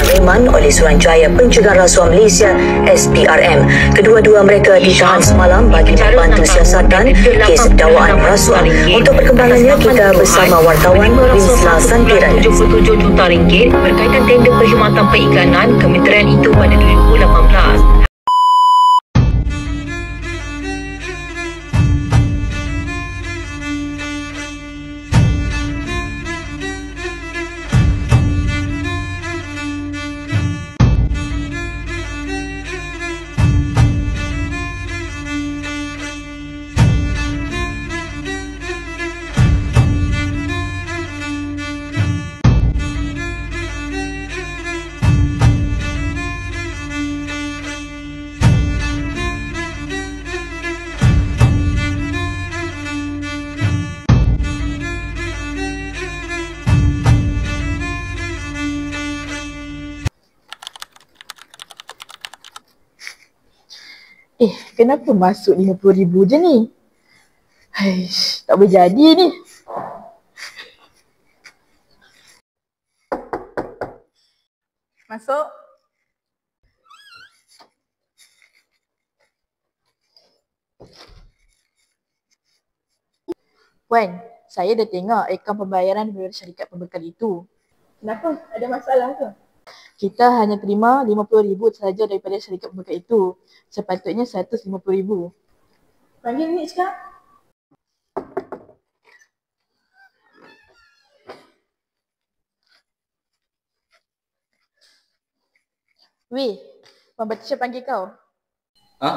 Reman oleh Suruhanjaya Pencegahan Rasuah Malaysia SPRM. Kedua-dua mereka ditahan semalam bagi membantu siasatan kes dakwaan rasuah. Untuk perkembangannya, kita bersama wartawan Winsla Santiran. RM77 juta berkaitan tender perkhidmatan periklanan Kementerian itu pada 2018. Kenapa masuk RM50,000 je ni? Haish, tak boleh jadi ni. Masuk. Puan, saya dah tengok akaun pembayaran daripada syarikat pembekal itu. Kenapa? Ada masalah ke? Kita hanya terima RM50,000 sahaja daripada syarikat pembekal itu. Sepatutnya RM150,000. Panggil ni cakap. Weh, Puan Batisha panggil kau. Ha?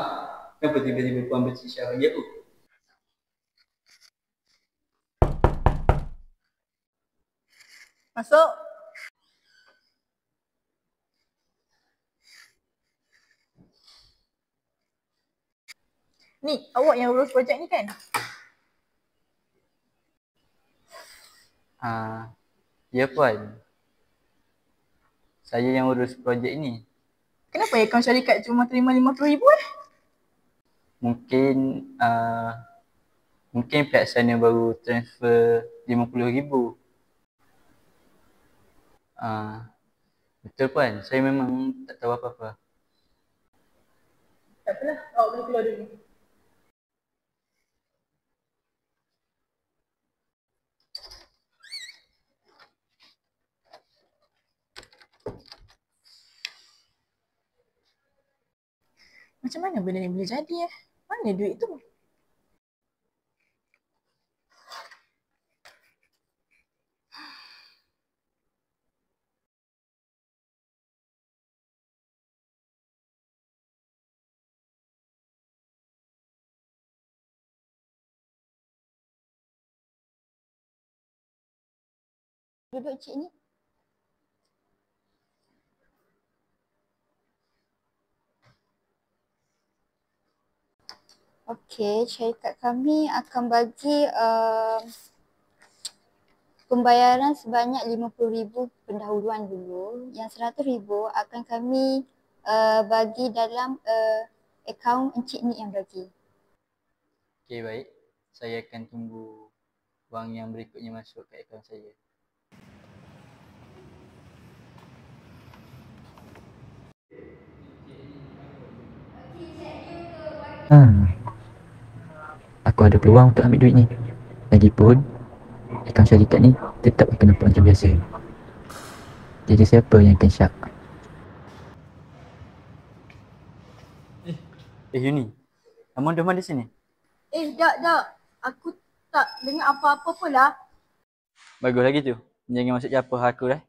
Kenapa tiba-tiba Puan Batisha panggil aku? Masuk. Ni, awak yang urus projek ni kan? Ya Puan. Saya yang urus projek ni. Kenapa akaun syarikat cuma terima RM50,000 Mungkin pihak sana baru transfer RM50,000. Betul Puan, saya memang tak tahu apa-apa. Tak apalah, awak boleh keluar dulu. Macam mana benda ni boleh jadi Mana duit tu? Duduk cik ni. Okey, syarikat kami akan bagi pembayaran sebanyak RM50,000 pendahuluan dulu. Yang RM100,000 akan kami bagi dalam akaun Encik Nik yang bagi. Okey baik, saya akan tunggu wang yang berikutnya masuk ke akaun saya. Aku ada peluang untuk ambil duit ni. Lagipun akaun syarikat ni tetap akan nampak macam biasa. Jadi siapa yang akan syak? Yuni, kamu dah di sini? Tak. Aku tak dengar apa-apa pun lah. Bagus lagi tu. Jangan masuk capah aku dah.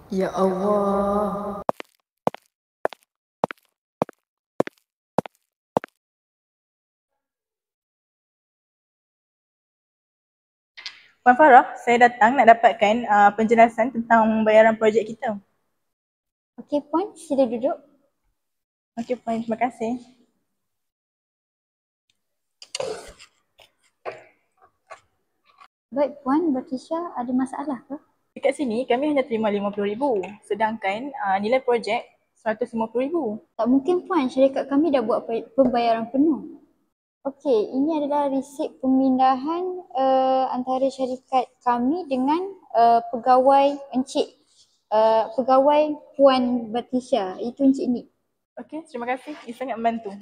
Ya Allah. Puan Farah, saya datang nak dapatkan penjelasan tentang bayaran projek kita. Okey Puan, sila duduk. Okey Puan, terima kasih. Baik Puan Batisha, ada masalah ke? Dekat sini kami hanya terima RM50,000, sedangkan nilai projek RM150,000. Tak mungkin Puan, syarikat kami dah buat pembayaran penuh. Okey, ini adalah resip pemindahan antara syarikat kami dengan pegawai pegawai Puan Batisha, itu Encik Nik. Okey, terima kasih. Ini sangat membantu.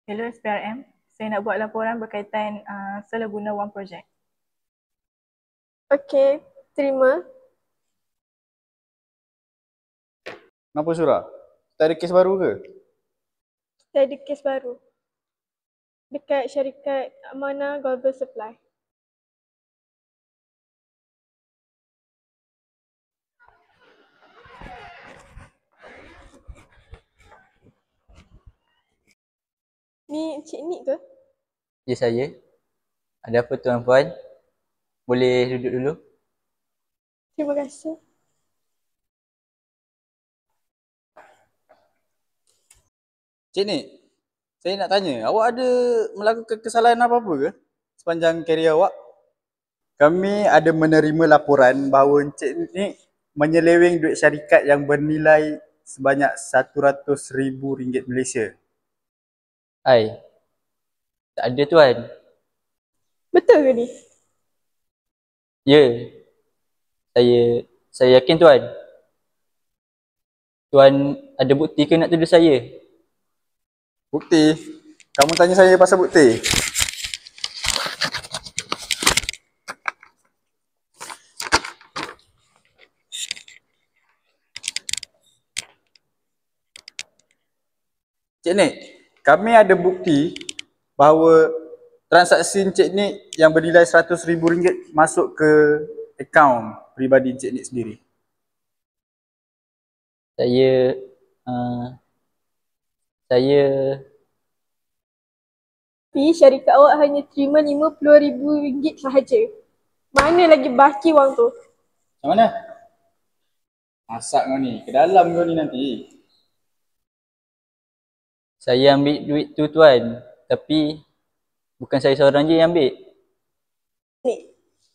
Hello SPRM, saya nak buat laporan berkaitan salah guna wang projek. Okey, terima. Kenapa Surah? Tak ada kes baru ke? Saya ada kes baru dekat syarikat Amanah Global Supply. Ni Encik Nik ke? Ya, saya. Ada apa tuan-puan? Boleh duduk dulu? Terima kasih. Cik Nik, saya nak tanya, awak ada melakukan kesalahan apa-apa ke sepanjang kerjaya awak? Kami ada menerima laporan bahawa Encik Nik menyeleweng duit syarikat yang bernilai sebanyak RM100,000 Malaysia. Hai. Tak ada tuan. Betul ke ni? Ya. Saya yakin tuan. Tuan ada bukti ke nak tuduh saya? Bukti? Kamu tanya saya pasal bukti? Cik Nik, kami ada bukti bahawa transaksi Encik Nik yang bernilai RM100,000 masuk ke akaun peribadi Encik Nik sendiri. Saya Tapi syarikat awak hanya terima RM50,000 sahaja. Mana lagi baki wang tu? Macam mana? Masak kau ni, ke dalam kau ni nanti. saya ambil duit tu tuan. Tapi bukan saya seorang je yang ambil. Nik,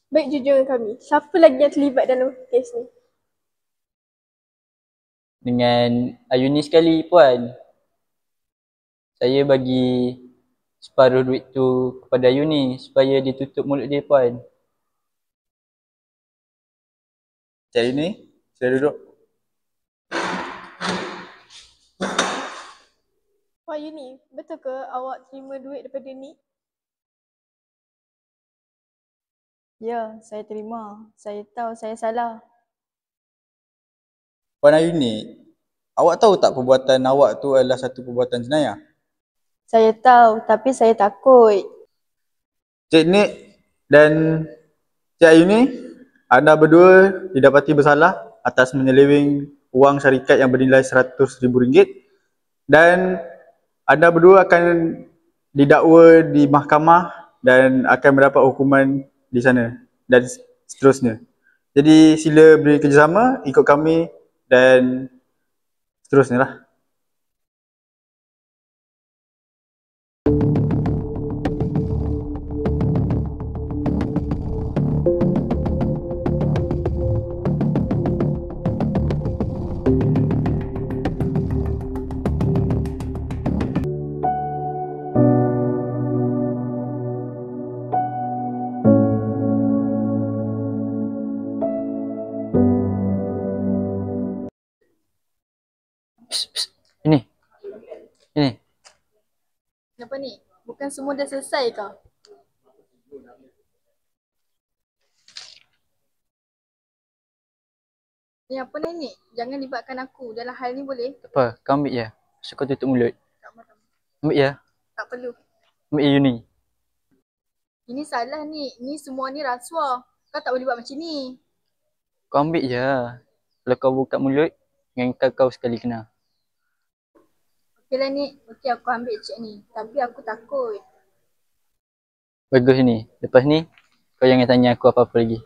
baik jujur dengan kami. Siapa lagi yang terlibat dalam kes ni? Dengan Ayuni sekali puan. Saya bagi separuh duit tu kepada Ayuni supaya dia tutup mulut dia puan. Cik Ayuni, sila duduk. Wah Yuni, betul ke awak terima duit daripada Nik? Ya, saya terima. Saya tahu saya salah. Puan Ayuni, awak tahu tak perbuatan awak tu adalah satu perbuatan jenayah? Saya tahu, tapi saya takut. Cik Nik dan Cik Ayuni, anda berdua didapati bersalah atas menyeleweng wang syarikat yang bernilai RM100,000 dan anda berdua akan didakwa di mahkamah dan akan mendapat hukuman di sana dan seterusnya. Jadi sila beri kerjasama, ikut kami dan seterusnya lah. Ini. Kenapa ni? Bukan semua dah selesai ke? Ni apa ni? Jangan libatkan aku dalam hal ni boleh? Tak apa, kau ambil je. So kau tutup mulut. Tak mahu. Ambil je. Tak perlu. Ambil je Ayuni. Ini salah ni. Ni semua ni rasuah. Kau tak boleh buat macam ni. Kau ambil je. Kalau kau buka mulut, dengan kau sekali kena. Okeylah ni. Okey aku ambil cek ni. Tapi aku takut. Bagus ni. Lepas ni, kau jangan tanya aku apa-apa lagi.